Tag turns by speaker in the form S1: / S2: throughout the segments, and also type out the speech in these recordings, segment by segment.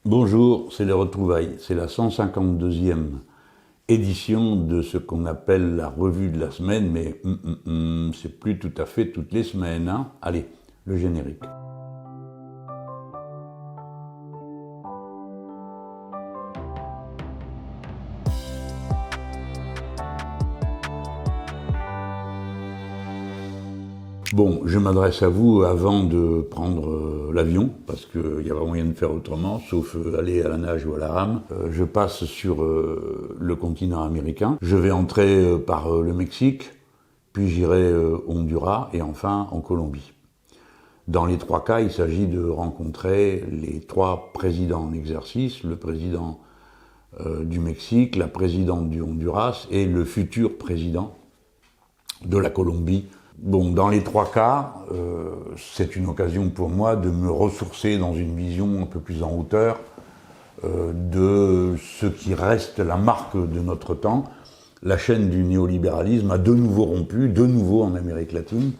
S1: Bonjour, c'est les retrouvailles. C'est la 152e édition de ce qu'on appelle la revue de la semaine, mais c'est plus tout à fait toutes les semaines, hein. Allez, le générique. Bon, je m'adresse à vous avant de prendre l'avion, parce qu'il n'y a pas moyen de faire autrement, sauf aller à la nage ou à la rame. Je passe sur le continent américain. Je vais entrer par le Mexique, puis j'irai au Honduras et enfin en Colombie. Dans les trois cas, il s'agit de rencontrer les trois présidents en exercice, le président du Mexique, la présidente du Honduras et le futur président de la Colombie. Bon, dans les trois cas, c'est une occasion pour moi de me ressourcer dans une vision un peu plus en hauteur de ce qui reste la marque de notre temps. La chaîne du néolibéralisme a de nouveau rompu, de nouveau en Amérique latine,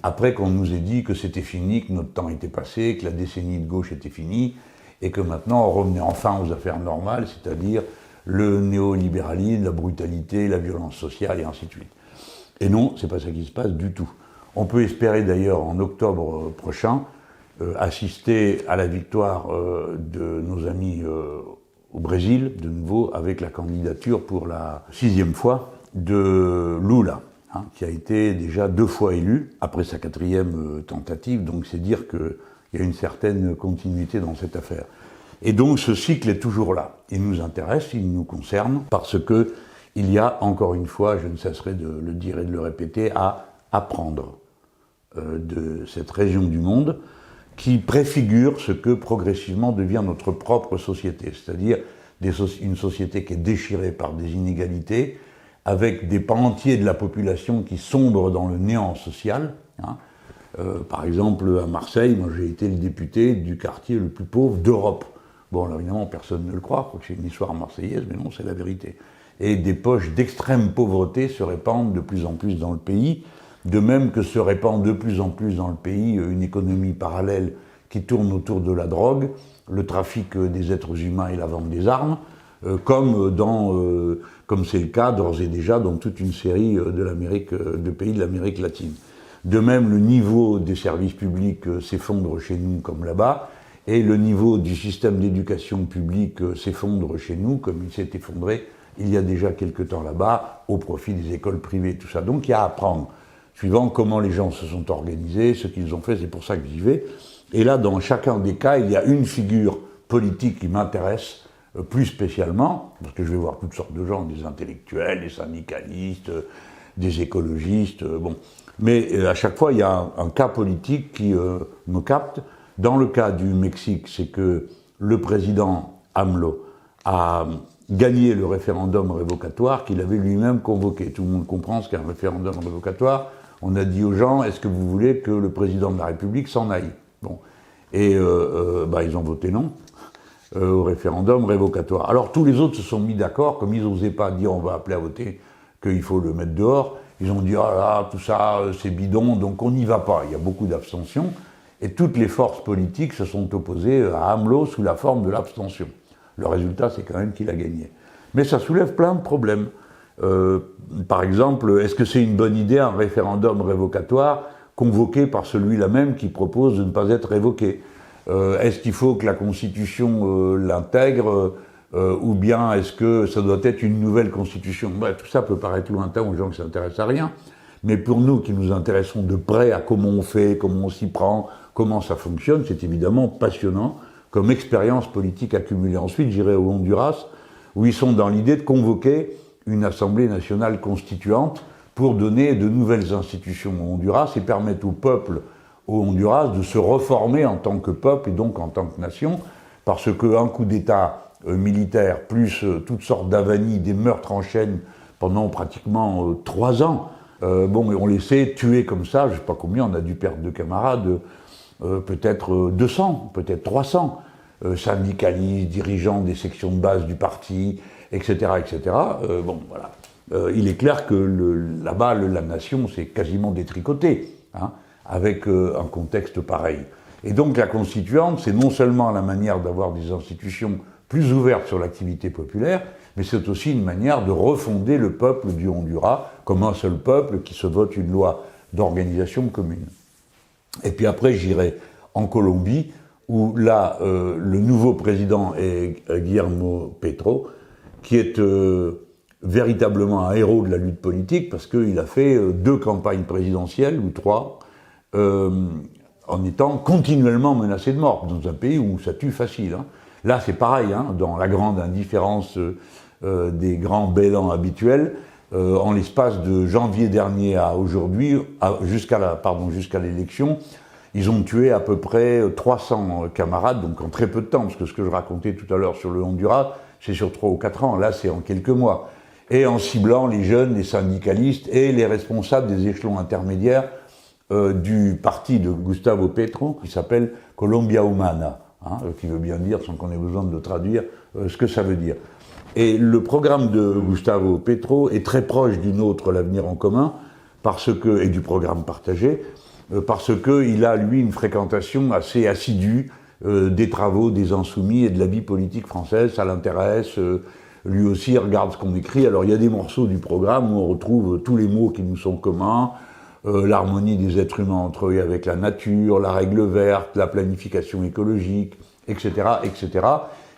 S1: après qu'on nous ait dit que c'était fini, que notre temps était passé, que la décennie de gauche était finie, et que maintenant on revenait enfin aux affaires normales, c'est-à-dire le néolibéralisme, la brutalité, la violence sociale, et ainsi de suite. Et non, c'est pas ça qui se passe du tout. On peut espérer d'ailleurs en octobre prochain assister à la victoire de nos amis au Brésil, de nouveau, avec la candidature pour la 6e fois de Lula, qui a été déjà 2 fois élu, après sa 4e tentative, donc c'est dire qu'il y a une certaine continuité dans cette affaire. Et donc ce cycle est toujours là. Il nous intéresse, il nous concerne, parce que il y a, encore une fois, je ne cesserai de le dire et de le répéter, à apprendre de cette région du monde qui préfigure ce que progressivement devient notre propre société, c'est-à-dire une société qui est déchirée par des inégalités, avec des pans entiers de la population qui sombrent dans le néant social. Par exemple, à Marseille, moi j'ai été le député du quartier le plus pauvre d'Europe. Bon, alors évidemment, personne ne le croit, je crois que c'est une histoire marseillaise, mais non, c'est la vérité. Et des poches d'extrême pauvreté se répandent de plus en plus dans le pays, de même que se répand de plus en plus dans le pays une économie parallèle qui tourne autour de la drogue, le trafic des êtres humains et la vente des armes, comme c'est le cas d'ores et déjà dans toute une série de pays de l'Amérique latine. De même, le niveau des services publics s'effondre chez nous comme là-bas, et le niveau du système d'éducation publique s'effondre chez nous comme il s'est effondré il y a déjà quelque temps là-bas, au profit des écoles privées, tout ça. Donc il y a à apprendre, suivant comment les gens se sont organisés, ce qu'ils ont fait, c'est pour ça que j'y vais. Et là, dans chacun des cas, il y a une figure politique qui m'intéresse plus spécialement, parce que je vais voir toutes sortes de gens, des intellectuels, des syndicalistes, des écologistes, bon. Mais à chaque fois, il y a un cas politique qui me capte. Dans le cas du Mexique, c'est que le président AMLO a gagné le référendum révocatoire qu'il avait lui-même convoqué. Tout le monde comprend ce qu'est un référendum révocatoire. On a dit aux gens, est-ce que vous voulez que le président de la République s'en aille? Bon. Et ils ont voté non au référendum révocatoire. Alors tous les autres se sont mis d'accord, comme ils n'osaient pas dire on va appeler à voter qu'il faut le mettre dehors, ils ont dit ah là, tout ça c'est bidon, donc on n'y va pas. Il y a beaucoup d'abstention, et toutes les forces politiques se sont opposées à AMLO sous la forme de l'abstention. Le résultat, c'est quand même qu'il a gagné. Mais ça soulève plein de problèmes. Par exemple, est-ce que c'est une bonne idée un référendum révocatoire convoqué par celui-là même qui propose de ne pas être révoqué? Est-ce qu'il faut que la Constitution l'intègre ou bien est-ce que ça doit être une nouvelle Constitution? Tout ça peut paraître lointain aux gens qui ne s'intéressent à rien. Mais pour nous qui nous intéressons de près à comment on fait, comment on s'y prend, comment ça fonctionne, c'est évidemment passionnant comme expérience politique accumulée. Ensuite, j'irai au Honduras, où ils sont dans l'idée de convoquer une Assemblée nationale constituante pour donner de nouvelles institutions au Honduras et permettre au peuple au Honduras de se reformer en tant que peuple et donc en tant que nation, parce qu'un coup d'État militaire plus toutes sortes d'avanies, des meurtres en chaîne pendant pratiquement 3 ans, on laissait tuer comme ça, je ne sais pas combien, on a dû perdre de camarades, peut-être 200, peut-être 300 syndicalistes, dirigeants des sections de base du parti, etc., etc. Il est clair que là-bas, la nation s'est quasiment détricotée, avec un contexte pareil. Et donc la constituante, c'est non seulement la manière d'avoir des institutions plus ouvertes sur l'activité populaire, mais c'est aussi une manière de refonder le peuple du Honduras comme un seul peuple qui se vote une loi d'organisation commune. Et puis après, j'irai en Colombie, où là, le nouveau président est Guillermo Petro, qui est véritablement un héros de la lutte politique, parce qu'il a fait 2 campagnes présidentielles, ou 3, en étant continuellement menacé de mort, dans un pays où ça tue facile. Hein. Là, c'est pareil, hein, dans la grande indifférence des grands bélans habituels, en l'espace de janvier dernier à aujourd'hui, jusqu'à l'élection, ils ont tué à peu près 300 camarades, donc en très peu de temps, parce que ce que je racontais tout à l'heure sur le Honduras, c'est sur 3 ou 4 ans, là c'est en quelques mois. Et en ciblant les jeunes, les syndicalistes et les responsables des échelons intermédiaires du parti de Gustavo Petro, qui s'appelle Colombia Humana, hein, qui veut bien dire, sans qu'on ait besoin de le traduire, ce que ça veut dire. Et le programme de Gustavo Petro est très proche du nôtre, l'Avenir en commun, et du programme partagé, parce qu'il a, lui, une fréquentation assez assidue des travaux des Insoumis et de la vie politique française, ça l'intéresse, lui aussi regarde ce qu'on écrit. Alors il y a des morceaux du programme où on retrouve tous les mots qui nous sont communs, l'harmonie des êtres humains entre eux et avec la nature, la règle verte, la planification écologique, etc., etc.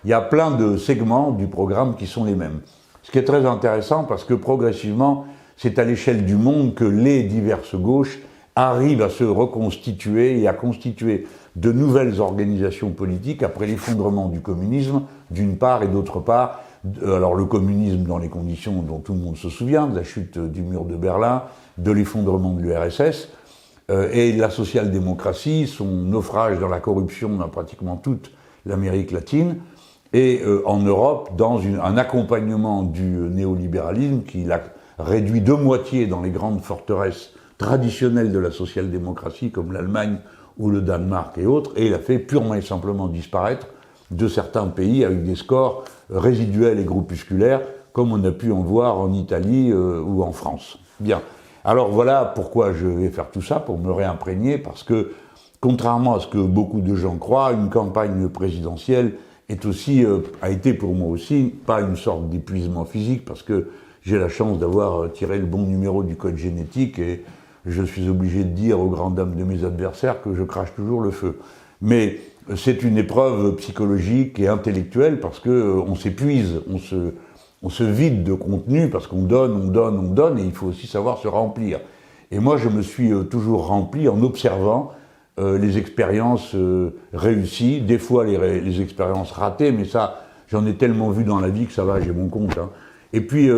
S1: Il y a plein de segments du programme qui sont les mêmes. Ce qui est très intéressant parce que progressivement, c'est à l'échelle du monde que les diverses gauches arrivent à se reconstituer et à constituer de nouvelles organisations politiques après l'effondrement du communisme, d'une part, et d'autre part, alors le communisme dans les conditions dont tout le monde se souvient, de la chute du mur de Berlin, de l'effondrement de l'URSS, et la social-démocratie, son naufrage dans la corruption dans pratiquement toute l'Amérique latine, et en Europe, dans un accompagnement du néolibéralisme qui l'a réduit de moitié dans les grandes forteresses traditionnelles de la social-démocratie, comme l'Allemagne ou le Danemark et autres, et il a fait purement et simplement disparaître de certains pays avec des scores résiduels et groupusculaires, comme on a pu en voir en Italie ou en France. Bien. Alors voilà pourquoi je vais faire tout ça, pour me réimprégner, parce que, contrairement à ce que beaucoup de gens croient, une campagne présidentielle a été pour moi aussi, pas une sorte d'épuisement physique, parce que j'ai la chance d'avoir tiré le bon numéro du code génétique et je suis obligé de dire aux grandes dames de mes adversaires que je crache toujours le feu. Mais c'est une épreuve psychologique et intellectuelle parce que on s'épuise, on se vide de contenu parce qu'on donne et il faut aussi savoir se remplir. Et moi, je me suis toujours rempli en observant les expériences réussies, des fois les expériences ratées, mais ça, j'en ai tellement vu dans la vie que ça va, j'ai mon compte. Hein. Et puis,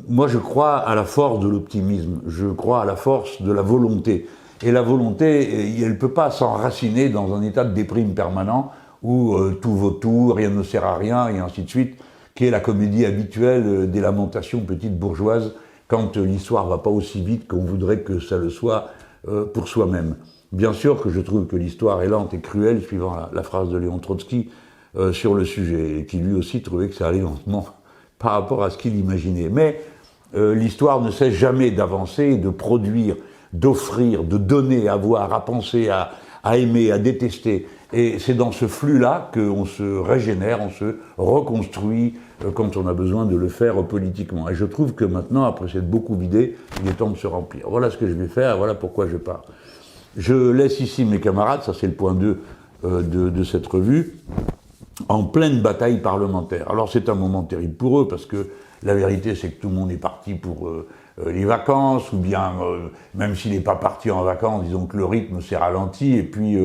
S1: moi, je crois à la force de l'optimisme, je crois à la force de la volonté. Et la volonté, elle ne peut pas s'enraciner dans un état de déprime permanent où tout vaut tout, rien ne sert à rien, et ainsi de suite, qui est la comédie habituelle des lamentations petites bourgeoises quand l'histoire va pas aussi vite qu'on voudrait que ça le soit pour soi-même. Bien sûr que je trouve que l'histoire est lente et cruelle, suivant la phrase de Léon Trotsky sur le sujet, et qui lui aussi trouvait que ça allait lentement par rapport à ce qu'il imaginait. Mais l'histoire ne cesse jamais d'avancer, de produire, d'offrir, de donner, à voir, à penser, à aimer, à détester. Et c'est dans ce flux-là qu'on se régénère, on se reconstruit quand on a besoin de le faire politiquement. Et je trouve que maintenant, après s'être beaucoup vidé, il est temps de se remplir. Voilà ce que je vais faire, voilà pourquoi je pars. Je laisse ici mes camarades, ça c'est le point 2 de cette revue, en pleine bataille parlementaire. Alors c'est un moment terrible pour eux, parce que la vérité c'est que tout le monde est parti pour les vacances, ou bien, même s'il n'est pas parti en vacances, disons que le rythme s'est ralenti, et puis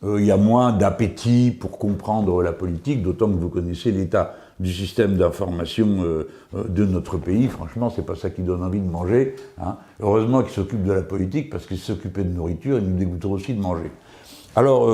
S1: il y a moins d'appétit pour comprendre la politique, d'autant que vous connaissez l'état du système d'information de notre pays. Franchement, c'est pas ça qui donne envie de manger. Hein. Heureusement qu'ils s'occupent de la politique, parce qu'ils s'occupaient de nourriture, ils nous dégoûteraient aussi de manger. Alors,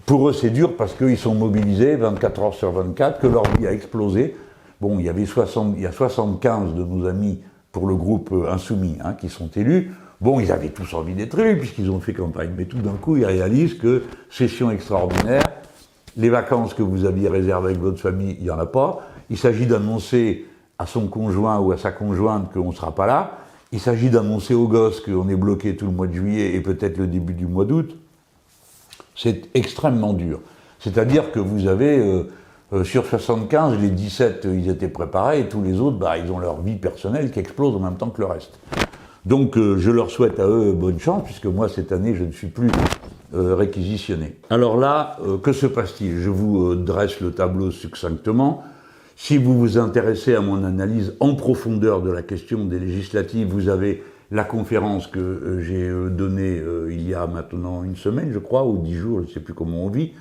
S1: pour eux, c'est dur parce qu'ils sont mobilisés 24 heures sur 24, que leur vie a explosé. Bon, il y a 75 de nos amis pour le groupe Insoumis hein, qui sont élus. Bon, ils avaient tous envie d'être élus puisqu'ils ont fait campagne. Mais tout d'un coup, ils réalisent que session extraordinaire, les vacances que vous aviez réservées avec votre famille, il n'y en a pas. Il s'agit d'annoncer à son conjoint ou à sa conjointe qu'on ne sera pas là. Il s'agit d'annoncer aux gosses qu'on est bloqué tout le mois de juillet et peut-être le début du mois d'août. C'est extrêmement dur. C'est-à-dire que vous avez, sur 75, les 17, ils étaient préparés, et tous les autres, ils ont leur vie personnelle qui explose en même temps que le reste. Donc je leur souhaite à eux bonne chance, puisque moi, cette année, je ne suis plus réquisitionné. Alors là, que se passe-t-il? Je vous dresse le tableau succinctement. Si vous vous intéressez à mon analyse en profondeur de la question des législatives, vous avez la conférence que j'ai donnée il y a maintenant une semaine, je crois, ou 10 jours, je ne sais plus comment on vit,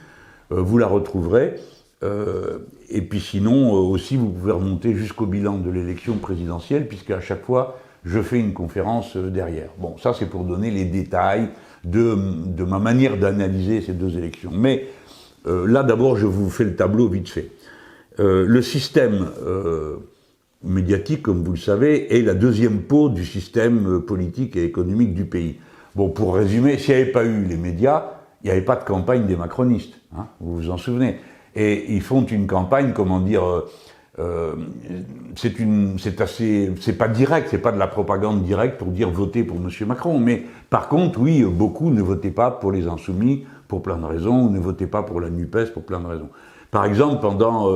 S1: vous la retrouverez. Et puis sinon, aussi, vous pouvez remonter jusqu'au bilan de l'élection présidentielle, puisqu'à chaque fois, je fais une conférence derrière. Bon, ça c'est pour donner les détails de ma manière d'analyser ces deux élections. Mais là, d'abord, je vous fais le tableau vite fait. Le système médiatique, comme vous le savez, est la deuxième peau du système politique et économique du pays. Bon, pour résumer, s'il n'y avait pas eu les médias, il n'y avait pas de campagne des macronistes, hein, vous vous en souvenez. Et ils font une campagne, comment dire, c'est pas direct, c'est pas de la propagande directe pour dire votez pour M. Macron, mais par contre, oui, beaucoup ne votaient pas pour les Insoumis pour plein de raisons, ou ne votaient pas pour la NUPES pour plein de raisons. Par exemple, pendant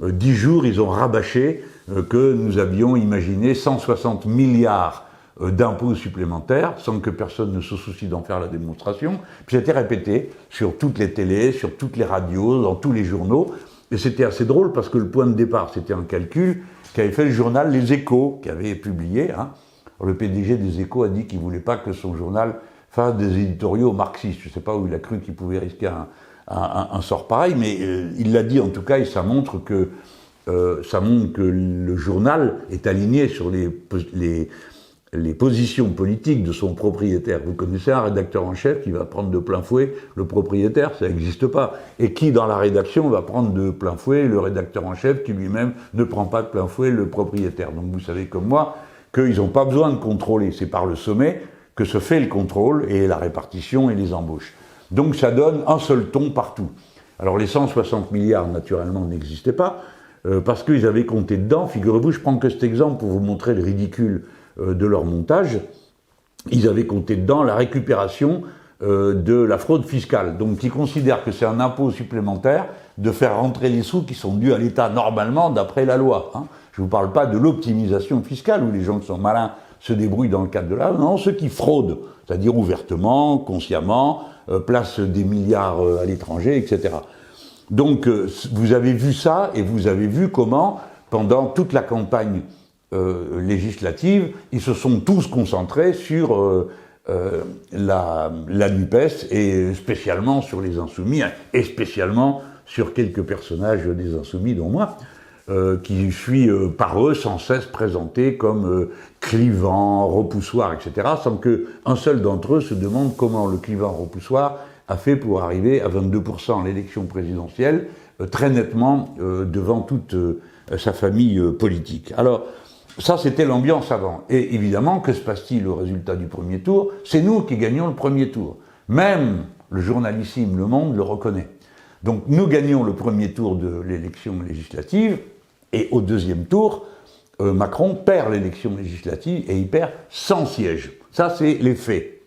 S1: 10 jours, ils ont rabâché que nous avions imaginé 160 milliards d'impôts supplémentaires, sans que personne ne se soucie d'en faire la démonstration. Puis c'était répété sur toutes les télés, sur toutes les radios, dans tous les journaux. Et c'était assez drôle parce que le point de départ, c'était un calcul qu'avait fait le journal Les Échos, qui avait publié. Hein. Le PDG des Échos a dit qu'il ne voulait pas que son journal fasse des éditoriaux marxistes. Je ne sais pas où il a cru qu'il pouvait risquer un sort pareil, mais il l'a dit en tout cas, et ça montre que le journal est aligné sur les positions politiques de son propriétaire. Vous connaissez un rédacteur en chef qui va prendre de plein fouet le propriétaire, ça n'existe pas. Et qui, dans la rédaction, va prendre de plein fouet le rédacteur en chef qui lui-même ne prend pas de plein fouet le propriétaire. Donc vous savez comme moi qu'ils n'ont pas besoin de contrôler. C'est par le sommet que se fait le contrôle et la répartition et les embauches. Donc ça donne un seul ton partout. Alors les 160 milliards, naturellement, n'existaient pas, parce qu'ils avaient compté dedans. Figurez-vous, je prends que cet exemple pour vous montrer le ridicule de leur montage. Ils avaient compté dedans la récupération de la fraude fiscale. Donc ils considèrent que c'est un impôt supplémentaire de faire rentrer les sous qui sont dus à l'État normalement d'après la loi. Hein. Je ne vous parle pas de l'optimisation fiscale où les gens qui sont malins se débrouillent dans le cadre de la loi. Non, ceux qui fraudent, c'est-à-dire ouvertement, consciemment, placent des milliards à l'étranger, etc. Donc vous avez vu ça et vous avez vu comment, pendant toute la campagne législative, ils se sont tous concentrés sur la NUPES et spécialement sur les Insoumis et spécialement sur quelques personnages des Insoumis, dont moi, qui suis par eux sans cesse présenté comme clivant, repoussoir, etc., sans qu'un seul d'entre eux se demande comment le clivant repoussoir a fait pour arriver à 22% à l'élection présidentielle, très nettement devant toute sa famille politique. Alors, ça, c'était l'ambiance avant. Et évidemment, que se passe-t-il au résultat du premier tour? C'est nous qui gagnons le premier tour. Même le journalissime Le Monde le reconnaît. Donc, nous gagnons le premier tour de l'élection législative, et au deuxième tour, Macron perd l'élection législative et il perd 100 sièges. Ça, c'est les faits.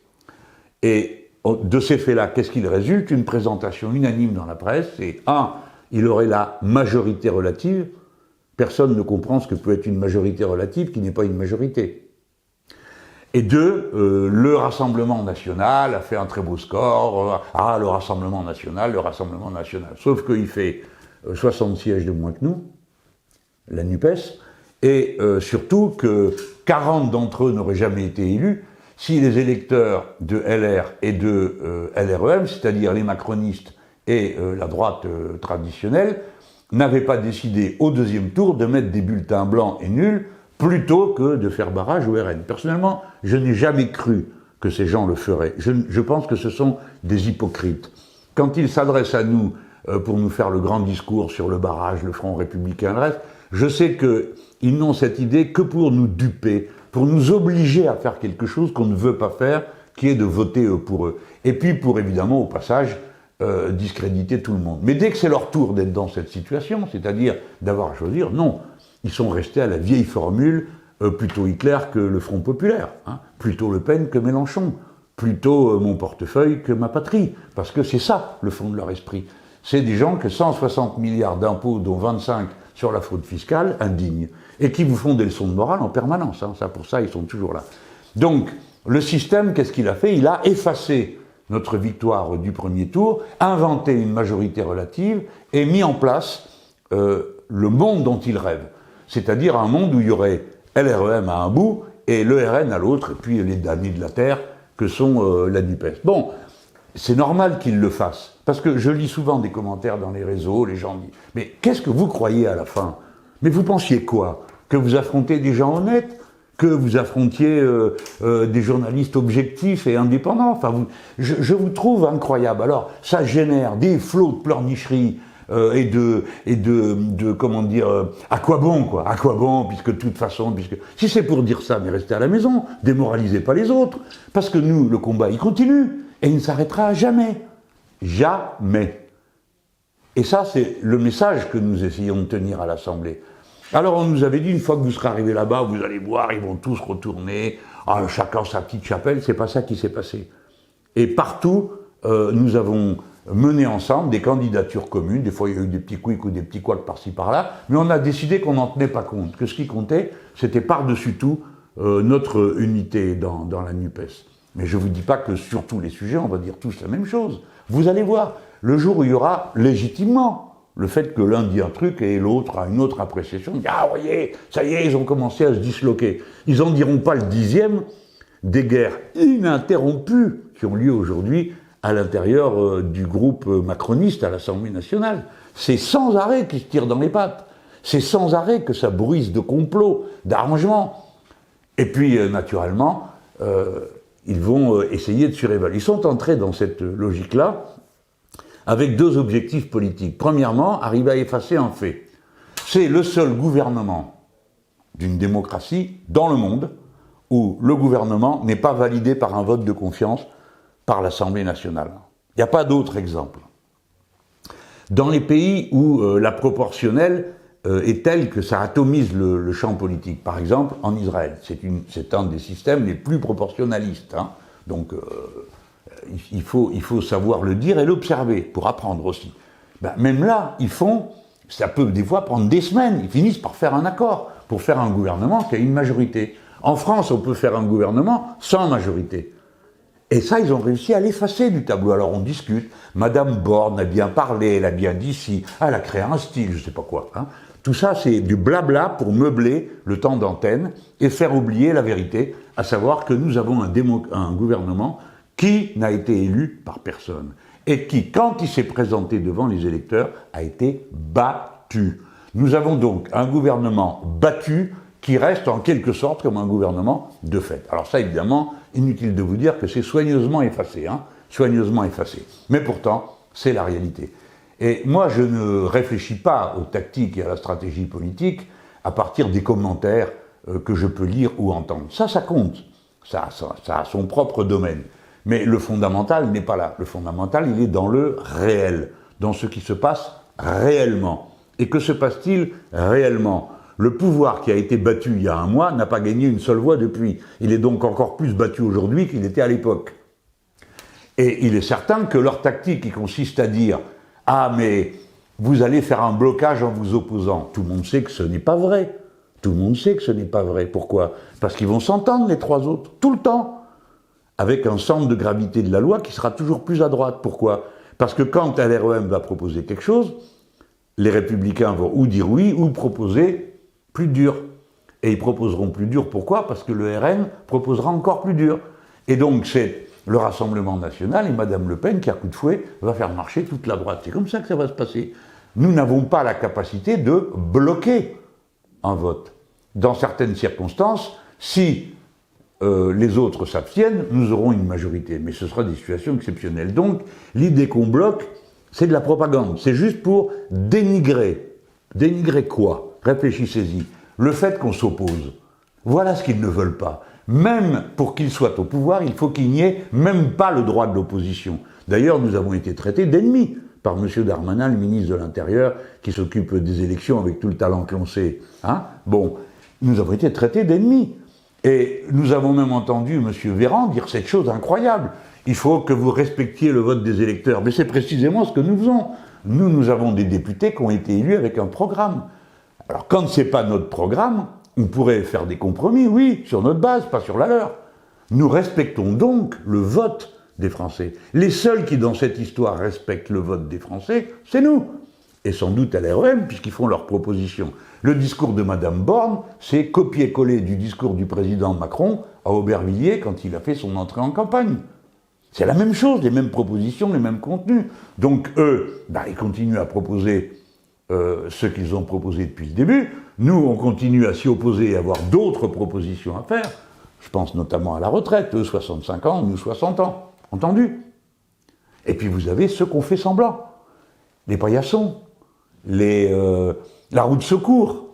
S1: Et de ces faits-là, qu'est-ce qu'il résulte? Une présentation unanime dans la presse. Et il aurait la majorité relative. Personne ne comprend ce que peut être une majorité relative qui n'est pas une majorité. Et deux, le Rassemblement national a fait un très beau score. Le Rassemblement national, le Rassemblement national. Sauf qu'il fait 60 sièges de moins que nous, la NUPES, et surtout que 40 d'entre eux n'auraient jamais été élus si les électeurs de LR et de LREM, c'est-à-dire les macronistes et la droite traditionnelle, n'avaient pas décidé au deuxième tour de mettre des bulletins blancs et nuls plutôt que de faire barrage au RN. Personnellement, je n'ai jamais cru que ces gens le feraient. Je pense que ce sont des hypocrites. Quand ils s'adressent à nous pour nous faire le grand discours sur le barrage, le Front républicain, le reste, je sais qu'ils n'ont cette idée que pour nous duper, pour nous obliger à faire quelque chose qu'on ne veut pas faire, qui est de voter pour eux. Et puis pour, évidemment, au passage, discréditer tout le monde. Mais dès que c'est leur tour d'être dans cette situation, c'est-à-dire d'avoir à choisir, non, ils sont restés à la vieille formule, plutôt Hitler que le Front populaire, hein, plutôt Le Pen que Mélenchon. plutôt mon portefeuille que ma patrie. Parce que c'est ça, le fond de leur esprit. C'est des gens que 160 milliards d'impôts, dont 25 sur la fraude fiscale, indignes. Et qui vous font des leçons de morale en permanence. Hein. Ça, pour ça, ils sont toujours là. Donc, le système, qu'est-ce qu'il a fait? Il a effacé notre victoire du premier tour, inventé une majorité relative et mis en place le monde dont il rêve. C'est-à-dire un monde où il y aurait LREM à un bout et le RN à l'autre, et puis les damnés de la terre que sont la NUPES. Bon, c'est normal qu'ils le fassent, parce que je lis souvent des commentaires dans les réseaux, les gens disent « Mais qu'est-ce que vous croyez à la fin? Mais vous pensiez quoi? Que vous affrontez des gens honnêtes? Que vous affrontiez des journalistes objectifs et indépendants? Enfin, je vous trouve incroyable. Alors, ça génère des flots de pleurnicheries, comment dire, à quoi bon, quoi? À quoi bon, puisque de toute façon, si c'est pour dire ça, mais restez à la maison, démoralisez pas les autres, parce que nous, le combat, il continue, et il ne s'arrêtera jamais. Jamais. Et ça, c'est le message que nous essayons de tenir à l'Assemblée. Alors, on nous avait dit, une fois que vous serez arrivés là-bas, vous allez voir, ils vont tous retourner, chacun sa petite chapelle, c'est pas ça qui s'est passé. Et partout, nous avons mené ensemble des candidatures communes, des fois il y a eu des petits couics ou des petits couacs par-ci par-là, mais on a décidé qu'on n'en tenait pas compte, que ce qui comptait, c'était par-dessus tout notre unité dans la NUPES. Mais je ne vous dis pas que sur tous les sujets, on va dire tous la même chose. Vous allez voir, le jour où il y aura légitimement le fait que l'un dit un truc et l'autre a une autre appréciation, on dit « Ah, voyez, ça y est, ils ont commencé à se disloquer ». Ils n'en diront pas le 10e des guerres ininterrompues qui ont lieu aujourd'hui à l'intérieur du groupe macroniste à l'Assemblée nationale. C'est sans arrêt qu'ils se tirent dans les pattes. C'est sans arrêt que ça bruise de complots, d'arrangements. Et puis, naturellement, ils vont essayer de surévaluer. Ils sont entrés dans cette logique-là avec deux objectifs politiques. Premièrement, arriver à effacer un fait. C'est le seul gouvernement d'une démocratie dans le monde où le gouvernement n'est pas validé par un vote de confiance par l'Assemblée nationale. Il n'y a pas d'autre exemple. Dans les pays où la proportionnelle est telle que ça atomise le champ politique, par exemple en Israël, c'est un des systèmes les plus proportionnalistes. Hein. Donc il faut savoir le dire et l'observer pour apprendre aussi. Ben, même là, ça peut des fois prendre des semaines, ils finissent par faire un accord pour faire un gouvernement qui a une majorité. En France, on peut faire un gouvernement sans majorité. Et ça, ils ont réussi à l'effacer du tableau. Alors on discute, Madame Borne a bien parlé, elle a bien dit si, elle a créé un style, je sais pas quoi. Hein. Tout ça, c'est du blabla pour meubler le temps d'antenne et faire oublier la vérité, à savoir que nous avons un gouvernement qui n'a été élu par personne et qui, quand il s'est présenté devant les électeurs, a été battu. Nous avons donc un gouvernement battu qui reste en quelque sorte comme un gouvernement de fait. Alors ça, évidemment, inutile de vous dire que c'est soigneusement effacé, hein, soigneusement effacé. Mais pourtant, c'est la réalité. Et moi, je ne réfléchis pas aux tactiques et à la stratégie politique à partir des commentaires que je peux lire ou entendre. Ça compte. Ça a son propre domaine. Mais le fondamental n'est pas là. Le fondamental, il est dans le réel, dans ce qui se passe réellement. Et que se passe-t-il réellement ? Le pouvoir qui a été battu il y a un mois n'a pas gagné une seule voix depuis. Il est donc encore plus battu aujourd'hui qu'il était à l'époque. Et il est certain que leur tactique qui consiste à dire « Ah, mais vous allez faire un blocage en vous opposant », tout le monde sait que ce n'est pas vrai. Tout le monde sait que ce n'est pas vrai. Pourquoi ? Parce qu'ils vont s'entendre les trois autres, tout le temps, avec un centre de gravité de la loi qui sera toujours plus à droite. Pourquoi ? Parce que quand LREM va proposer quelque chose, les Républicains vont ou dire oui, ou proposer plus dur. Et ils proposeront plus dur, pourquoi ? Parce que le RN proposera encore plus dur. Et donc c'est le Rassemblement national et Madame Le Pen qui, à coup de fouet, va faire marcher toute la droite. C'est comme ça que ça va se passer. Nous n'avons pas la capacité de bloquer un vote. Dans certaines circonstances, si les autres s'abstiennent, nous aurons une majorité. Mais ce sera des situations exceptionnelles. Donc, l'idée qu'on bloque, c'est de la propagande. C'est juste pour dénigrer. Dénigrer quoi ? Réfléchissez-y. Le fait qu'on s'oppose. Voilà ce qu'ils ne veulent pas. Même pour qu'ils soient au pouvoir, il faut qu'il n'y ait même pas le droit de l'opposition. D'ailleurs, nous avons été traités d'ennemis par M. Darmanin, le ministre de l'Intérieur, qui s'occupe des élections avec tout le talent que l'on sait. Hein ? Bon, nous avons été traités d'ennemis. Et nous avons même entendu M. Véran dire cette chose incroyable. Il faut que vous respectiez le vote des électeurs. Mais c'est précisément ce que nous faisons. Nous avons des députés qui ont été élus avec un programme. Alors quand ce n'est pas notre programme, on pourrait faire des compromis, oui, sur notre base, pas sur la leur. Nous respectons donc le vote des Français. Les seuls qui, dans cette histoire, respectent le vote des Français, c'est nous. Et sans doute à l'REM, puisqu'ils font leurs propositions. Le discours de Mme Borne, c'est copier-coller du discours du président Macron à Aubervilliers quand il a fait son entrée en campagne. C'est la même chose, les mêmes propositions, les mêmes contenus. Donc eux, ils continuent à proposer ce qu'ils ont proposé depuis le début. Nous, on continue à s'y opposer et à avoir d'autres propositions à faire. Je pense notamment à la retraite, eux 65 ans, nous 60 ans. Entendu? Et puis vous avez ceux qu'on fait semblant. Les paillassons, la roue de secours,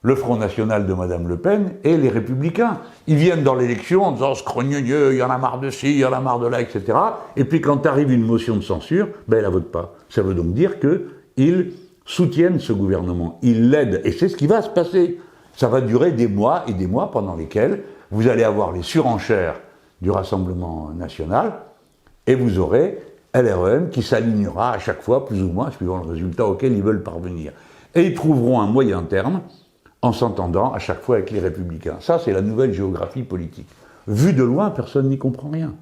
S1: le Front National de Mme Le Pen et les Républicains. Ils viennent dans l'élection en disant « scrogneux, il y en a marre de ci, il y en a marre de là, etc. » Et puis quand arrive une motion de censure, elle ne la vote pas. Ça veut donc dire qu'ils soutiennent ce gouvernement, ils l'aident. Et c'est ce qui va se passer. Ça va durer des mois et des mois pendant lesquels vous allez avoir les surenchères du Rassemblement national et vous aurez LREM qui s'alignera à chaque fois, plus ou moins, suivant le résultat auquel ils veulent parvenir. Et ils trouveront un moyen terme en s'entendant à chaque fois avec les Républicains. Ça, c'est la nouvelle géographie politique. Vu de loin, personne n'y comprend rien.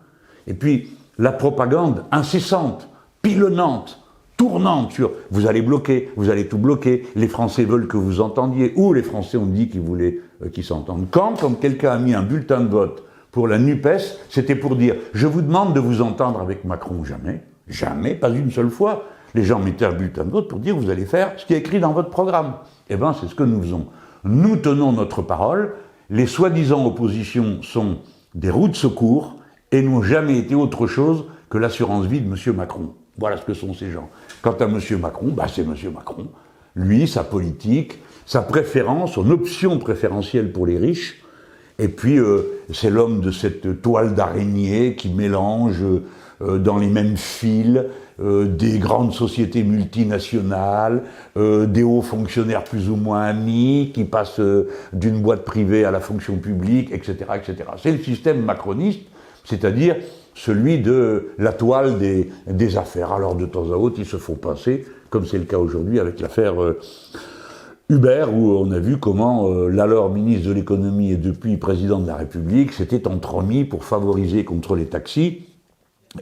S1: Et puis, la propagande incessante, pilonnante, tournante sur « vous allez bloquer, vous allez tout bloquer, les Français veulent que vous entendiez » ou les Français ont dit qu'ils voulaient qu'ils s'entendent. Quand quelqu'un a mis un bulletin de vote pour la NUPES, c'était pour dire « je vous demande de vous entendre avec Macron ». Jamais, jamais, pas une seule fois. Les gens mettaient un bulletin de vote pour dire « vous allez faire ce qui est écrit dans votre programme ». Eh bien, c'est ce que nous faisons. Nous tenons notre parole, les soi-disant oppositions sont des roues de secours et n'ont jamais été autre chose que l'assurance vie de M. Macron. Voilà ce que sont ces gens. Quant à M. Macron, c'est M. Macron. Lui, sa politique, sa préférence, son option préférentielle pour les riches, et puis c'est l'homme de cette toile d'araignée qui mélange dans les mêmes fils des grandes sociétés multinationales, des hauts fonctionnaires plus ou moins amis, qui passent d'une boîte privée à la fonction publique, etc., etc. C'est le système macroniste, c'est-à-dire celui de la toile des affaires. Alors de temps à autre, ils se font passer, comme c'est le cas aujourd'hui avec l'affaire Uber, où on a vu comment l'alors ministre de l'économie et depuis président de la République s'était entremis pour favoriser contre les taxis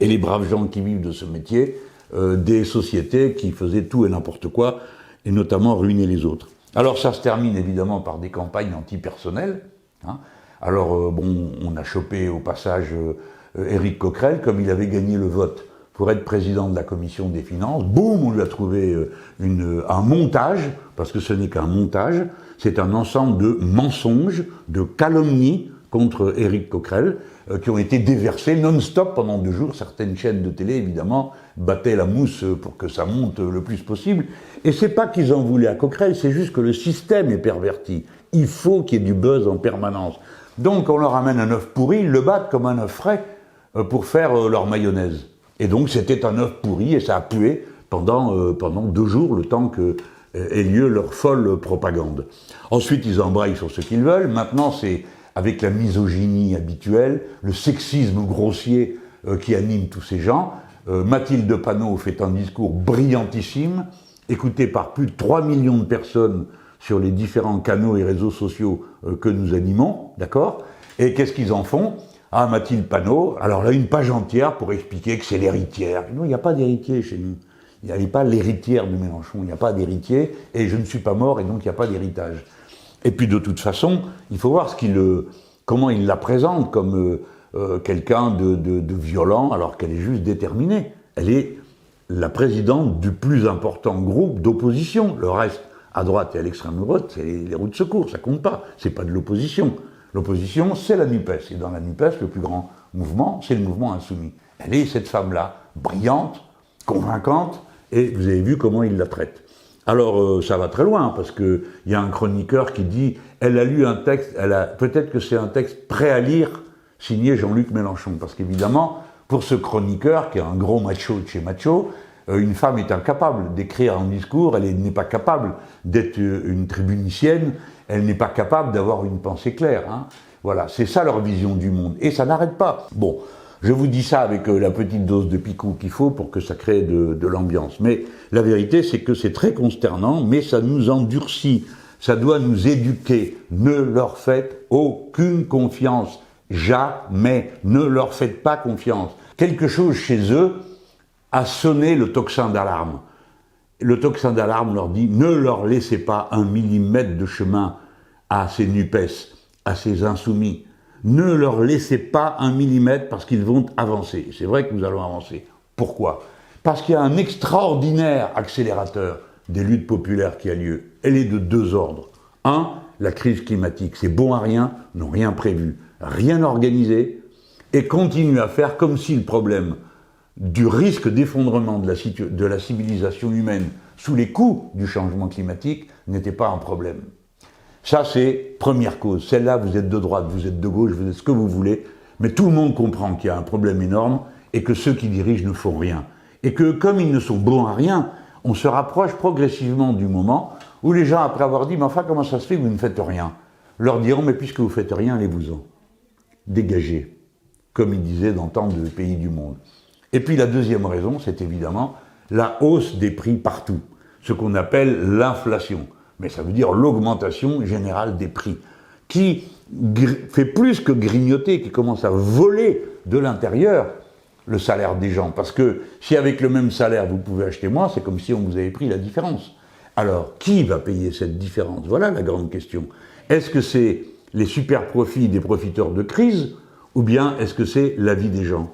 S1: et les braves gens qui vivent de ce métier, des sociétés qui faisaient tout et n'importe quoi, et notamment ruiner les autres. Alors ça se termine évidemment par des campagnes antipersonnelles. Hein. Alors on a chopé au passage Éric Coquerel, comme il avait gagné le vote pour être président de la commission des finances, boum, on lui a trouvé un montage, parce que ce n'est qu'un montage, c'est un ensemble de mensonges, de calomnies contre Éric Coquerel, qui ont été déversés non-stop pendant 2 jours. Certaines chaînes de télé, évidemment, battaient la mousse pour que ça monte le plus possible. Et c'est pas qu'ils en voulaient à Coquerel, c'est juste que le système est perverti. Il faut qu'il y ait du buzz en permanence. Donc on leur amène un œuf pourri, ils le battent comme un œuf frais pour faire leur mayonnaise. Et donc c'était un œuf pourri et ça a pué pendant 2 jours, le temps que ait lieu leur folle propagande. Ensuite ils embrayent sur ce qu'ils veulent. Maintenant c'est avec la misogynie habituelle, le sexisme grossier qui anime tous ces gens. Mathilde Panot fait un discours brillantissime, écouté par plus de 3 millions de personnes sur les différents canaux et réseaux sociaux que nous animons, d'accord? Et qu'est-ce qu'ils en font? Ah, Mathilde Panot, alors là, une page entière pour expliquer que c'est l'héritière. Non, il n'y a pas d'héritier chez nous. Il n'y a pas l'héritière de Mélenchon, il n'y a pas d'héritier, et je ne suis pas mort, et donc il n'y a pas d'héritage. Et puis de toute façon, il faut voir comment il la présente comme quelqu'un de violent, alors qu'elle est juste déterminée. Elle est la présidente du plus important groupe d'opposition. Le reste, à droite et à l'extrême droite, c'est les roues de secours, ça compte pas, c'est pas de l'opposition. L'opposition, c'est la NUPES. Et dans la NUPES, le plus grand mouvement, c'est le mouvement insoumis. Elle est cette femme-là, brillante, convaincante, et vous avez vu comment il la traite. Alors, ça va très loin, parce qu'il y a un chroniqueur qui dit « Elle a lu un texte, peut-être que c'est un texte prêt à lire, signé Jean-Luc Mélenchon. » Parce qu'évidemment, pour ce chroniqueur, qui est un gros macho de chez macho, une femme est incapable d'écrire un discours, elle n'est pas capable d'être une tribunicienne, elle n'est pas capable d'avoir une pensée claire. Hein. Voilà, c'est ça leur vision du monde. Et ça n'arrête pas. Bon, je vous dis ça avec la petite dose de picou qu'il faut pour que ça crée de l'ambiance. Mais la vérité, c'est que c'est très consternant, mais ça nous endurcit. Ça doit nous éduquer. Ne leur faites aucune confiance. Jamais. Ne leur faites pas confiance. Quelque chose chez eux a sonné le tocsin d'alarme. Le tocsin d'alarme leur dit, ne leur laissez pas 1 millimètre de chemin à ces NUPES, à ces insoumis. Ne leur laissez pas 1 millimètre parce qu'ils vont avancer. C'est vrai que nous allons avancer. Pourquoi? Parce qu'il y a un extraordinaire accélérateur des luttes populaires qui a lieu. Elle est de 2 ordres. 1, la crise climatique. C'est bon à rien, n'ont rien prévu, rien organisé, et continuent à faire comme si le problème du risque d'effondrement de la civilisation humaine sous les coups du changement climatique n'était pas un problème. Ça, c'est première cause. Celle-là, vous êtes de droite, vous êtes de gauche, vous êtes ce que vous voulez, mais tout le monde comprend qu'il y a un problème énorme et que ceux qui dirigent ne font rien. Et que, comme ils ne sont bons à rien, on se rapproche progressivement du moment où les gens, après avoir dit « Mais enfin, comment ça se fait que vous ne faites rien ?» leur diront « Mais puisque vous ne faites rien, allez-vous-en. Dégagez. » Comme ils disaient dans tant de pays du monde. Et puis la deuxième raison, c'est évidemment la hausse des prix partout. Ce qu'on appelle l'inflation. Mais ça veut dire l'augmentation générale des prix, qui fait plus que grignoter, qui commence à voler de l'intérieur le salaire des gens. Parce que si avec le même salaire vous pouvez acheter moins, c'est comme si on vous avait pris la différence. Alors, qui va payer cette différence? Voilà la grande question. Est-ce que c'est les super profits des profiteurs de crise, ou bien est-ce que c'est la vie des gens?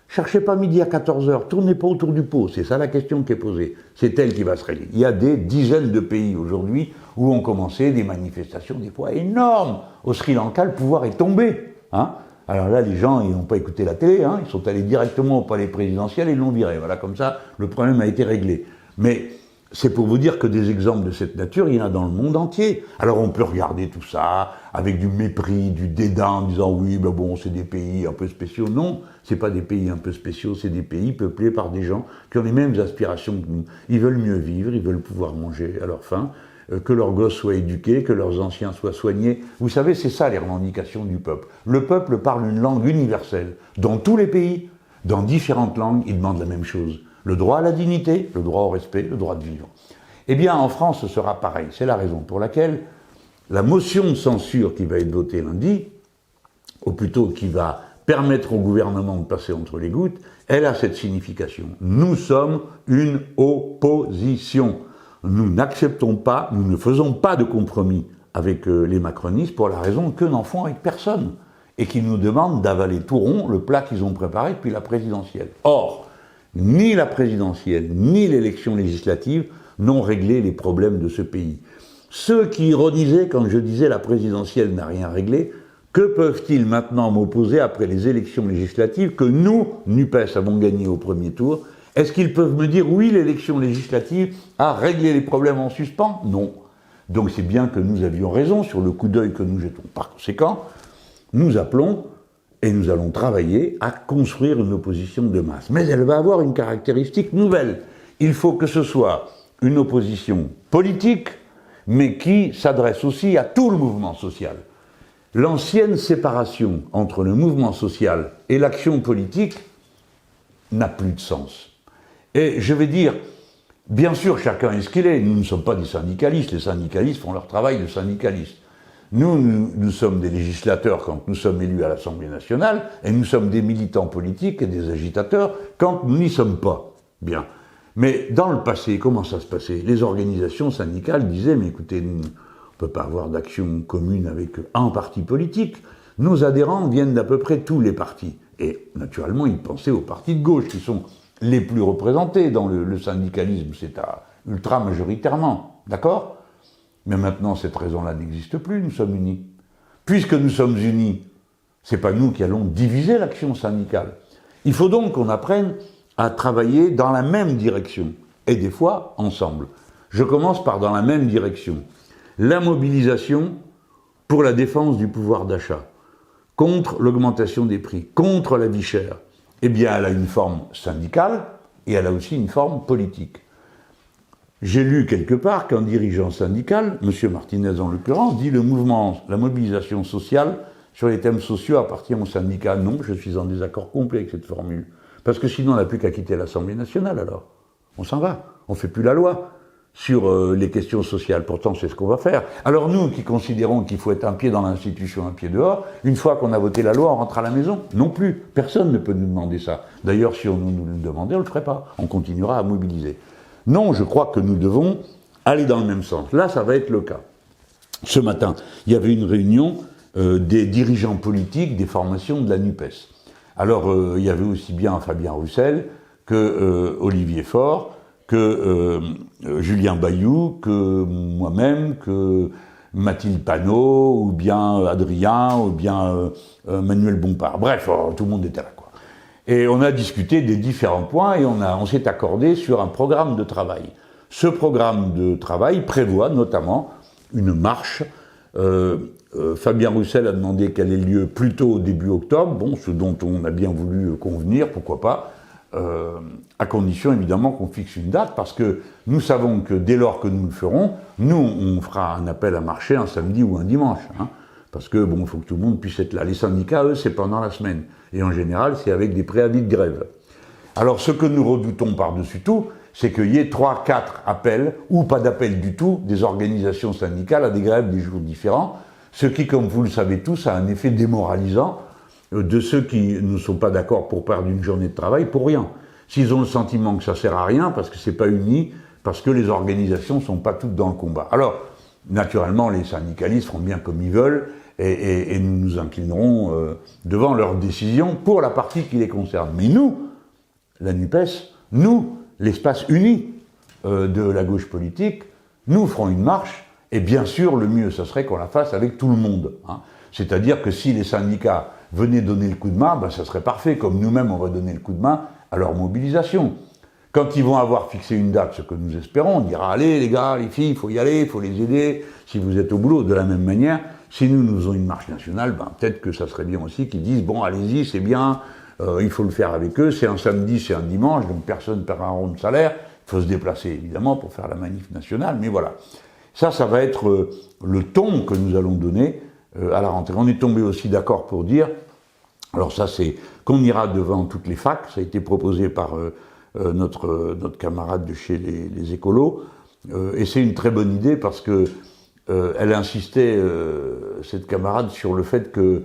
S1: Cherchez pas midi à 14h, tournez pas autour du pot, c'est ça la question qui est posée. C'est elle qui va se régler. Il y a des dizaines de pays aujourd'hui où ont commencé des manifestations, des fois énormes. Au Sri Lanka, le pouvoir est tombé. Hein. Alors là, les gens, ils n'ont pas écouté la télé, hein, ils sont allés directement au palais présidentiel et l'ont viré. Voilà, comme ça, le problème a été réglé. Mais c'est pour vous dire que des exemples de cette nature, il y en a dans le monde entier. Alors on peut regarder tout ça avec du mépris, du dédain, en disant oui, ben bon, c'est des pays un peu spéciaux. Non, c'est pas des pays un peu spéciaux, c'est des pays peuplés par des gens qui ont les mêmes aspirations que nous. Ils veulent mieux vivre, ils veulent pouvoir manger à leur faim, que leurs gosses soient éduqués, que leurs anciens soient soignés. Vous savez, c'est ça les revendications du peuple. Le peuple parle une langue universelle. Dans tous les pays, dans différentes langues, ils demandent la même chose. Le droit à la dignité, le droit au respect, le droit de vivre. Eh bien, en France, ce sera pareil. C'est la raison pour laquelle la motion de censure qui va être votée lundi, ou plutôt qui va permettre au gouvernement de passer entre les gouttes, elle a cette signification. Nous sommes une opposition. Nous n'acceptons pas, nous ne faisons pas de compromis avec les macronistes pour la raison que n'en font avec personne. Et qu'ils nous demandent d'avaler tout rond le plat qu'ils ont préparé depuis la présidentielle. Or, ni la présidentielle, ni l'élection législative n'ont réglé les problèmes de ce pays. Ceux qui ironisaient quand je disais la présidentielle n'a rien réglé, que peuvent-ils maintenant m'opposer après les élections législatives que nous, NUPES, avons gagné au premier tour? Est-ce qu'ils peuvent me dire oui, l'élection législative a réglé les problèmes en suspens? Non. Donc c'est bien que nous avions raison sur le coup d'œil que nous jetons. Par conséquent, nous appelons et nous allons travailler à construire une opposition de masse. Mais elle va avoir une caractéristique nouvelle. Il faut que ce soit une opposition politique, mais qui s'adresse aussi à tout le mouvement social. L'ancienne séparation entre le mouvement social et l'action politique n'a plus de sens. Et je vais dire, bien sûr, chacun est ce qu'il est. Nous ne sommes pas des syndicalistes. Les syndicalistes font leur travail de syndicalistes. Nous sommes des législateurs quand nous sommes élus à l'Assemblée nationale, et nous sommes des militants politiques et des agitateurs quand nous n'y sommes pas. Bien. Mais dans le passé, comment ça se passait? Les organisations syndicales disaient, mais écoutez, nous, on ne peut pas avoir d'action commune avec un parti politique. Nos adhérents viennent d'à peu près tous les partis. Et naturellement, ils pensaient aux partis de gauche, qui sont les plus représentés dans le syndicalisme, c'est ultra majoritairement. D'accord? Mais maintenant, cette raison-là n'existe plus, nous sommes unis. Puisque nous sommes unis, c'est pas nous qui allons diviser l'action syndicale. Il faut donc qu'on apprenne à travailler dans la même direction, et des fois, ensemble. Je commence par dans la même direction. La mobilisation pour la défense du pouvoir d'achat, contre l'augmentation des prix, contre la vie chère. Eh bien, elle a une forme syndicale, et elle a aussi une forme politique. J'ai lu quelque part qu'un dirigeant syndical, M. Martinez en l'occurrence, dit le mouvement, la mobilisation sociale, sur les thèmes sociaux appartient au syndicat. Non, je suis en désaccord complet avec cette formule. Parce que sinon, on n'a plus qu'à quitter l'Assemblée nationale, alors. On s'en va. On ne fait plus la loi sur les questions sociales. Pourtant, c'est ce qu'on va faire. Alors nous, qui considérons qu'il faut être un pied dans l'institution, un pied dehors, une fois qu'on a voté la loi, on rentre à la maison. Non plus. Personne ne peut nous demander ça. D'ailleurs, si on nous le demandait, on ne le ferait pas. On continuera à mobiliser. Non, je crois que nous devons aller dans le même sens. Là, ça va être le cas. Ce matin, il y avait une réunion des dirigeants politiques des formations de la NUPES. Alors, il y avait aussi bien Fabien Roussel que Olivier Faure, que Julien Bayou, que moi-même, que Mathilde Panot, ou bien Adrien, ou bien Manuel Bompard. Bref, tout le monde était là, quoi. Et on a discuté des différents points et on s'est accordé sur un programme de travail. Ce programme de travail prévoit notamment une marche. Fabien Roussel a demandé qu'elle ait lieu plutôt au début octobre, bon, ce dont on a bien voulu convenir, pourquoi pas, à condition évidemment qu'on fixe une date, parce que nous savons que dès lors que nous le ferons, nous on fera un appel à marcher un samedi ou un dimanche, hein, parce que bon, il faut que tout le monde puisse être là. Les syndicats, eux, c'est pendant la semaine, et en général, c'est avec des préavis de grève. Alors ce que nous redoutons par-dessus tout, c'est qu'il y ait 3, 4 appels, ou pas d'appel du tout, des organisations syndicales à des grèves des jours différents, ce qui, comme vous le savez tous, a un effet démoralisant de ceux qui ne sont pas d'accord pour perdre une journée de travail pour rien. S'ils ont le sentiment que ça sert à rien, parce que c'est pas uni, parce que les organisations sont pas toutes dans le combat. Alors, naturellement, les syndicalistes feront bien comme ils veulent, et nous nous inclinerons devant leurs décisions pour la partie qui les concerne. Mais nous, la NUPES, nous, l'espace uni de la gauche politique, nous ferons une marche, et bien sûr, le mieux, ce serait qu'on la fasse avec tout le monde. Hein. C'est-à-dire que si les syndicats venaient donner le coup de main, ben, ça serait parfait, comme nous-mêmes on va donner le coup de main à leur mobilisation. Quand ils vont avoir fixé une date, ce que nous espérons, on dira « Allez les gars, les filles, il faut y aller, il faut les aider, si vous êtes au boulot ». De la même manière, si nous faisons une marche nationale, ben, peut-être que ça serait bien aussi qu'ils disent « Bon, allez-y, c'est bien, il faut le faire avec eux, c'est un samedi, c'est un dimanche, donc personne ne perd un rond de salaire, il faut se déplacer évidemment pour faire la manif nationale, mais voilà ». Ça va être le ton que nous allons donner à la rentrée. On est tombé aussi d'accord pour dire, alors ça c'est qu'on ira devant toutes les facs, ça a été proposé par notre camarade de chez les écolos, et c'est une très bonne idée parce que elle insistait, cette camarade, sur le fait que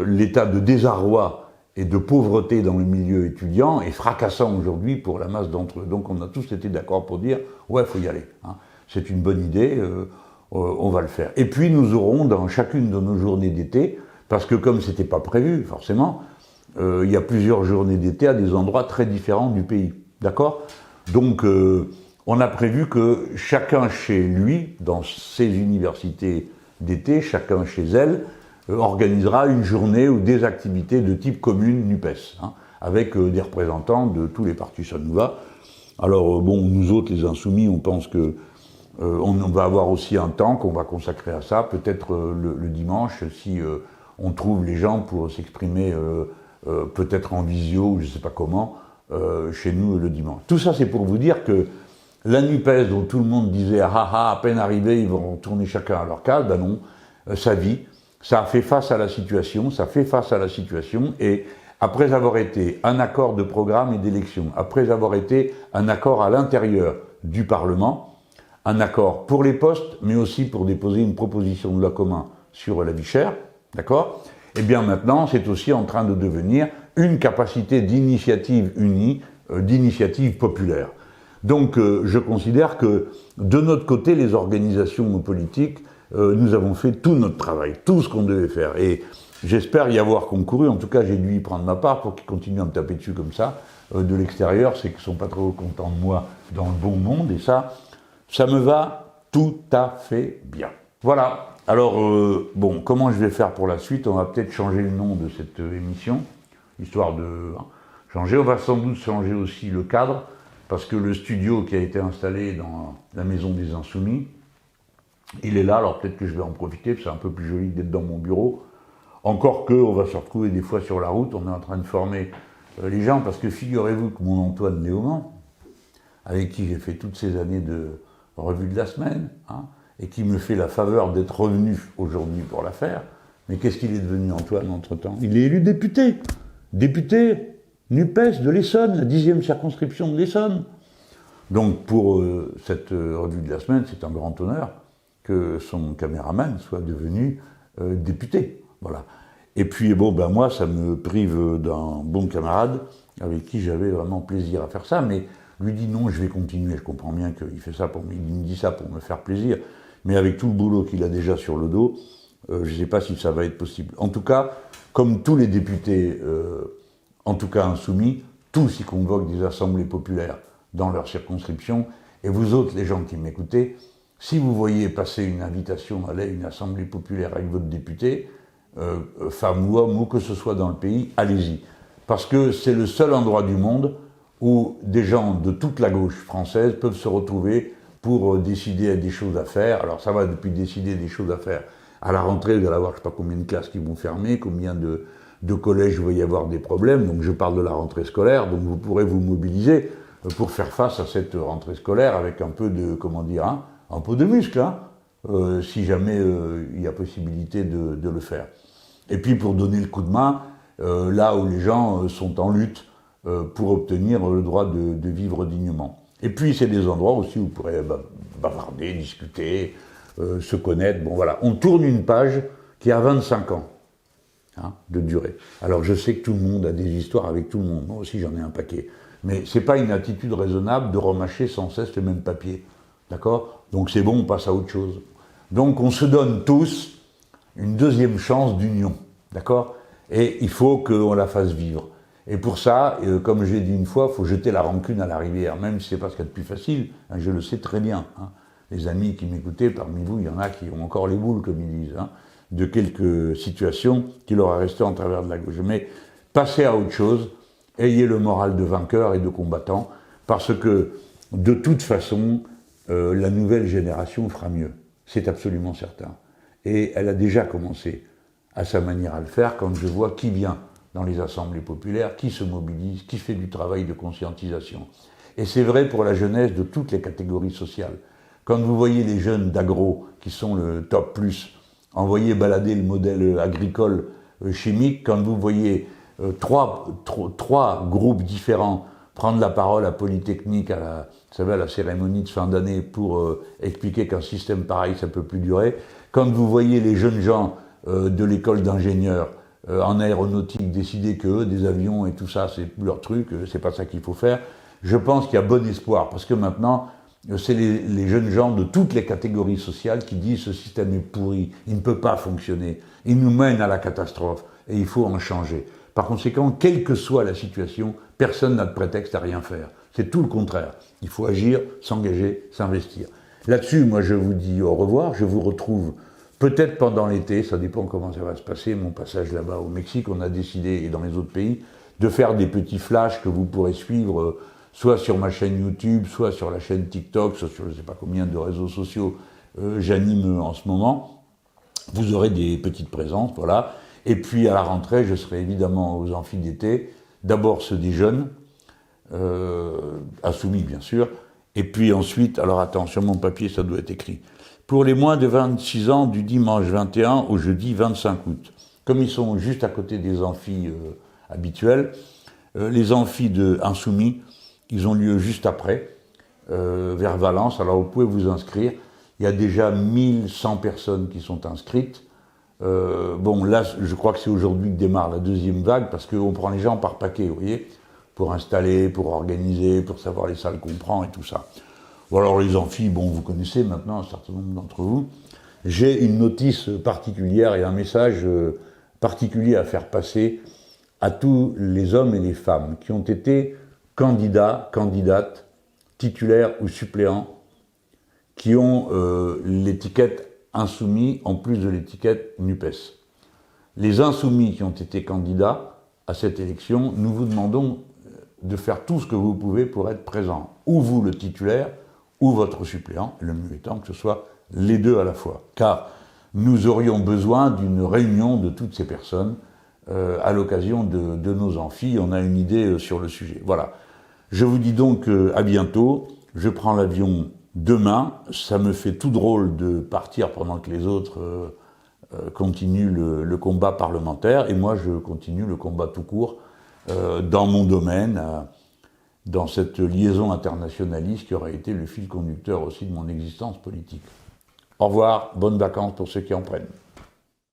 S1: l'état de désarroi et de pauvreté dans le milieu étudiant est fracassant aujourd'hui pour la masse d'entre eux. Donc on a tous été d'accord pour dire, ouais, il faut y aller, hein. C'est une bonne idée, on va le faire. Et puis nous aurons dans chacune de nos journées d'été, parce que comme c'était pas prévu, forcément, il y a plusieurs journées d'été à des endroits très différents du pays, d'accord? Donc on a prévu que chacun chez lui, dans ses universités d'été, chacun chez elle, organisera une journée ou des activités de type commune NUPES, hein, avec des représentants de tous les partis, ça nous va. Alors bon, nous autres, les insoumis, on pense que on va avoir aussi un temps qu'on va consacrer à ça, peut-être le dimanche, si on trouve les gens pour s'exprimer peut-être en visio, ou je ne sais pas comment, chez nous le dimanche. Tout ça, c'est pour vous dire que la NUPES, dont tout le monde disait « Ah ah, à peine arrivés, ils vont tourner chacun à leur case », ben non, ça vit, ça a fait face à la situation, ça fait face à la situation, et après avoir été un accord de programme et d'élection, après avoir été un accord à l'intérieur du Parlement, un accord pour les postes, mais aussi pour déposer une proposition de loi commune sur la vie chère, d'accord? Eh bien maintenant, c'est aussi en train de devenir une capacité d'initiative unie, d'initiative populaire. Donc je considère que de notre côté, les organisations politiques, nous avons fait tout notre travail, tout ce qu'on devait faire. Et j'espère y avoir concouru, en tout cas j'ai dû y prendre ma part pour qu'ils continuent à me taper dessus comme ça. De l'extérieur, c'est qu'ils ne sont pas trop contents de moi dans le bon monde, et ça me va tout à fait bien. Voilà. Alors, bon, comment je vais faire pour la suite? On va peut-être changer le nom de cette émission, histoire de changer. On va sans doute changer aussi le cadre, parce que le studio qui a été installé dans la Maison des Insoumis, il est là, alors peut-être que je vais en profiter, c'est un peu plus joli d'être dans mon bureau. Encore que, on va se retrouver des fois sur la route, on est en train de former les gens, parce que figurez-vous que mon Antoine Léaumont, avec qui j'ai fait toutes ces années de revue de la semaine, hein, et qui me fait la faveur d'être revenu aujourd'hui pour la faire, Mais qu'est-ce qu'il est devenu, Antoine, entre-temps? Il est élu député. Député NUPES de l'Essonne, la 10e circonscription de l'Essonne. Donc pour cette revue de la semaine, c'est un grand honneur que son caméraman soit devenu député. Voilà. Et puis bon, ben moi, ça me prive d'un bon camarade avec qui j'avais vraiment plaisir à faire ça, mais lui dit non, je vais continuer. Je comprends bien qu'il fait ça il me dit ça pour me faire plaisir, mais avec tout le boulot qu'il a déjà sur le dos, je ne sais pas si ça va être possible. En tout cas, comme tous les députés, en tout cas insoumis, tous ils convoquent des assemblées populaires dans leur circonscription. Et vous autres, les gens qui m'écoutez, si vous voyez passer une invitation à aller à une assemblée populaire avec votre député, femme ou homme, ou que ce soit dans le pays, allez-y. Parce que c'est le seul endroit du monde où des gens de toute la gauche française peuvent se retrouver pour décider des choses à faire. Alors ça va depuis décider des choses à faire. À la rentrée, vous allez avoir je ne sais pas combien de classes qui vont fermer, combien de collèges il va y avoir des problèmes. Donc je parle de la rentrée scolaire, donc vous pourrez vous mobiliser pour faire face à cette rentrée scolaire avec un peu de, comment dire, hein, un peu de muscle, hein, si jamais il y a possibilité de le faire. Et puis pour donner le coup de main, là où les gens sont en lutte pour obtenir le droit de vivre dignement. Et puis c'est des endroits aussi où vous pourrez bavarder, discuter, se connaître. Bon voilà, on tourne une page qui a 25 ans hein, de durée. Alors je sais que tout le monde a des histoires avec tout le monde, moi aussi j'en ai un paquet. Mais c'est pas une attitude raisonnable de remâcher sans cesse le même papier. D'accord? Donc c'est bon, on passe à autre chose. Donc on se donne tous une deuxième chance d'union. D'accord? Et il faut qu'on la fasse vivre. Et pour ça, comme j'ai dit une fois, il faut jeter la rancune à la rivière, même si c'est pas ce qu'il y a de plus facile, hein, je le sais très bien. Hein. Les amis qui m'écoutaient, parmi vous, il y en a qui ont encore les boules, comme ils disent, hein, de quelques situations qui leur est resté en travers de la gauche. Mais passez à autre chose, ayez le moral de vainqueur et de combattant, parce que de toute façon, la nouvelle génération fera mieux. C'est absolument certain. Et elle a déjà commencé à sa manière à le faire quand je vois qui vient dans les assemblées populaires, qui se mobilise, qui fait du travail de conscientisation. Et c'est vrai pour la jeunesse de toutes les catégories sociales. Quand vous voyez les jeunes d'agro, qui sont le top plus, envoyer balader le modèle agricole chimique, quand vous voyez trois groupes différents prendre la parole à Polytechnique, vous savez, à la cérémonie de fin d'année pour expliquer qu'un système pareil, ça ne peut plus durer, quand vous voyez les jeunes gens de l'école d'ingénieurs en aéronautique décider que eux, des avions et tout ça, c'est leur truc, c'est pas ça qu'il faut faire, je pense qu'il y a bon espoir, parce que maintenant, c'est les jeunes gens de toutes les catégories sociales qui disent ce système est pourri, il ne peut pas fonctionner, il nous mène à la catastrophe et il faut en changer. Par conséquent, quelle que soit la situation, personne n'a de prétexte à rien faire. C'est tout le contraire. Il faut agir, s'engager, s'investir. Là-dessus, moi je vous dis au revoir, je vous retrouve peut-être pendant l'été, ça dépend comment ça va se passer, mon passage là-bas au Mexique, on a décidé, et dans les autres pays, de faire des petits flashs que vous pourrez suivre soit sur ma chaîne YouTube, soit sur la chaîne TikTok, soit sur je ne sais pas combien de réseaux sociaux j'anime en ce moment. Vous aurez des petites présences, voilà. Et puis à la rentrée, je serai évidemment aux amphis d'été, d'abord ceux des jeunes, insoumis bien sûr, et puis ensuite, alors attends, sur mon papier ça doit être écrit, pour les moins de 26 ans du dimanche 21 au jeudi 25 août. Comme ils sont juste à côté des amphis habituels, les amphis de insoumis, ils ont lieu juste après, vers Valence, alors vous pouvez vous inscrire, il y a déjà 1100 personnes qui sont inscrites. Bon, là, je crois que c'est aujourd'hui que démarre la deuxième vague, parce qu'on prend les gens par paquet, vous voyez, pour installer, pour organiser, pour savoir les salles qu'on prend et tout ça. Ou alors les amphis, bon, vous connaissez maintenant un certain nombre d'entre vous. J'ai une notice particulière et un message particulier à faire passer à tous les hommes et les femmes qui ont été candidats, candidates, titulaires ou suppléants, qui ont l'étiquette insoumis en plus de l'étiquette NUPES. Les insoumis qui ont été candidats à cette élection, nous vous demandons de faire tout ce que vous pouvez pour être présents, ou vous le titulaire, ou votre suppléant, le mieux étant que ce soit les deux à la fois. Car nous aurions besoin d'une réunion de toutes ces personnes à l'occasion de nos amphis. On a une idée sur le sujet. Voilà. Je vous dis donc à bientôt. Je prends l'avion demain. Ça me fait tout drôle de partir pendant que les autres continue le combat parlementaire, et moi je continue le combat tout court dans mon domaine, dans cette liaison internationaliste qui aura été le fil conducteur aussi de mon existence politique. Au revoir, bonnes vacances pour ceux qui en prennent.